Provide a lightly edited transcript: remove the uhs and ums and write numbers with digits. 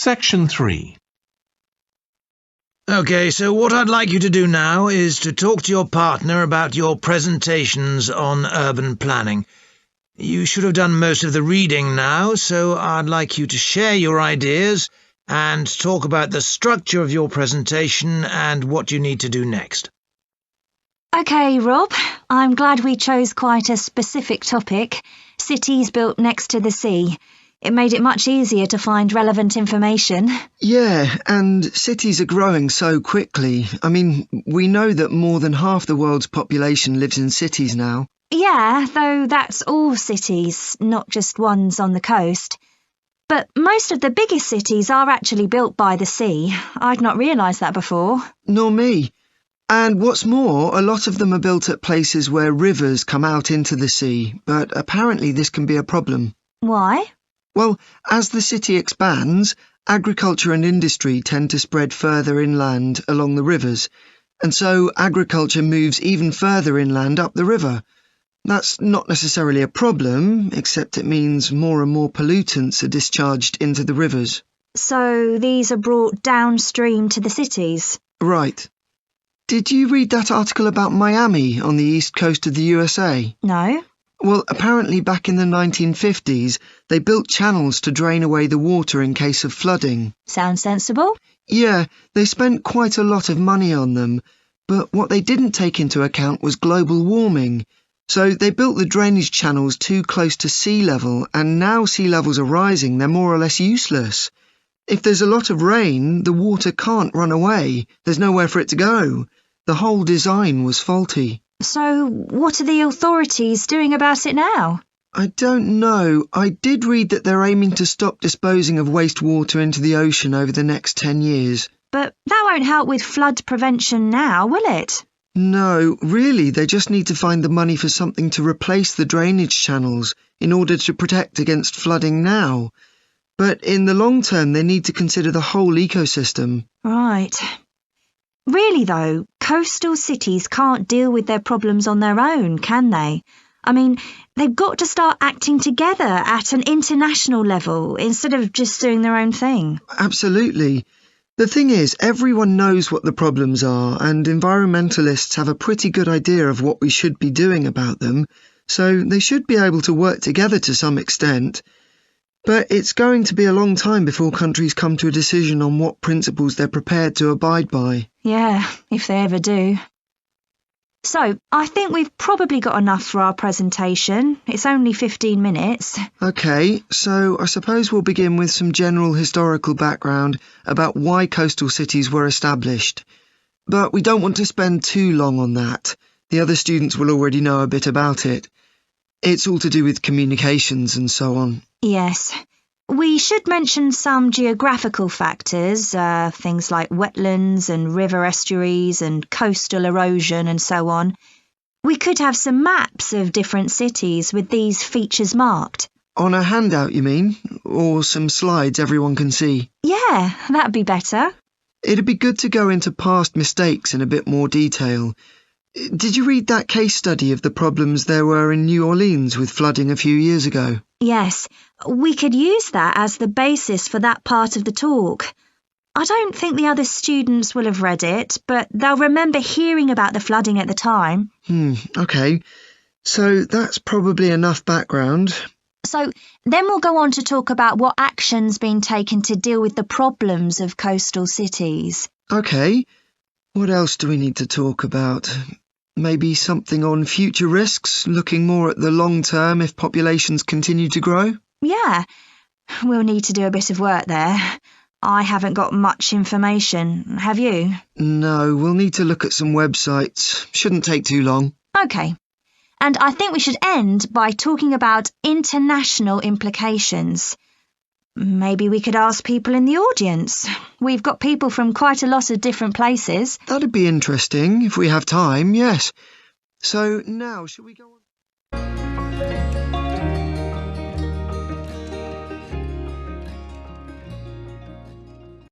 Section 3. Okay, so what I'd like you to do now is to talk to your partner about your presentations on urban planning. You should have done most of the reading now, so I'd like you to share your ideas and talk about the structure of your presentation and what you need to do next. OK, Rob, I'm glad we chose quite a specific topic, cities built next to the sea. It made it much easier to find relevant information. Yeah, and cities are growing so quickly. I mean, we know that more than half the world's population lives in cities now. Yeah, though that's all cities, not just ones on the coast. But most of the biggest cities are actually built by the sea. I'd not realised that before. Nor me. And what's more, a lot of them are built at places where rivers come out into the sea, but apparently this can be a problem. Why? Well, as the city expands, agriculture and industry tend to spread further inland along the rivers, and so agriculture moves even further inland up the river. That's not necessarily a problem, except it means more and more pollutants are discharged into the rivers. So these are brought downstream to the cities? Right. Did you read that article about Miami on the east coast of the USA? No. Well, apparently back in the 1950s, they built channels to drain away the water in case of flooding. Sounds sensible. Yeah, they spent quite a lot of money on them, but what they didn't take into account was global warming. So they built the drainage channels too close to sea level, and now sea levels are rising, they're more or less useless. If there's a lot of rain, the water can't run away. There's nowhere for it to go. The whole design was faulty. So what are the authorities doing about it now? I don't know. I did read that they're aiming to stop disposing of wastewater into the ocean over the next 10 years. But that won't help with flood prevention now, will it? No, really, they just need to find the money for something to replace the drainage channels in order to protect against flooding now. But in the long term, they need to consider the whole ecosystem. Right. Really, though, coastal cities can't deal with their problems on their own, can they? I mean, they've got to start acting together at an international level instead of just doing their own thing. Absolutely. The thing is, everyone knows what the problems are, and environmentalists have a pretty good idea of what we should be doing about them, so they should be able to work together to some extent. But it's going to be a long time before countries come to a decision on what principles they're prepared to abide by. Yeah, if they ever do. So, I think we've probably got enough for our presentation. It's only 15 minutes. OK, so I suppose we'll begin with some general historical background about why coastal cities were established. But we don't want to spend too long on that. The other students will already know a bit about it. It's all to do with communications and so on. Yes. We should mention some geographical factors, things like wetlands and river estuaries and coastal erosion and so on. We could have some maps of different cities with these features marked. On a handout, you mean? Or some slides everyone can see? Yeah, that'd be better. It'd be good to go into past mistakes in a bit more detail. Did you read that case study of the problems there were in New Orleans with flooding a few years ago? Yes, we could use that as the basis for that part of the talk. I don't think the other students will have read it, but they'll remember hearing about the flooding at the time. OK. So that's probably enough background. So then we'll go on to talk about what action's been taken to deal with the problems of coastal cities. OK. What else do we need to talk about? Maybe something on future risks, looking more at the long term if populations continue to grow? Yeah, we'll need to do a bit of work there. I haven't got much information, have you? No, we'll need to look at some websites. Shouldn't take too long. OK. And I think we should end by talking about international implications. Maybe we could ask people in the audience. We've got people from quite a lot of different places. That'd be interesting if we have time, yes. So now, shall we go on?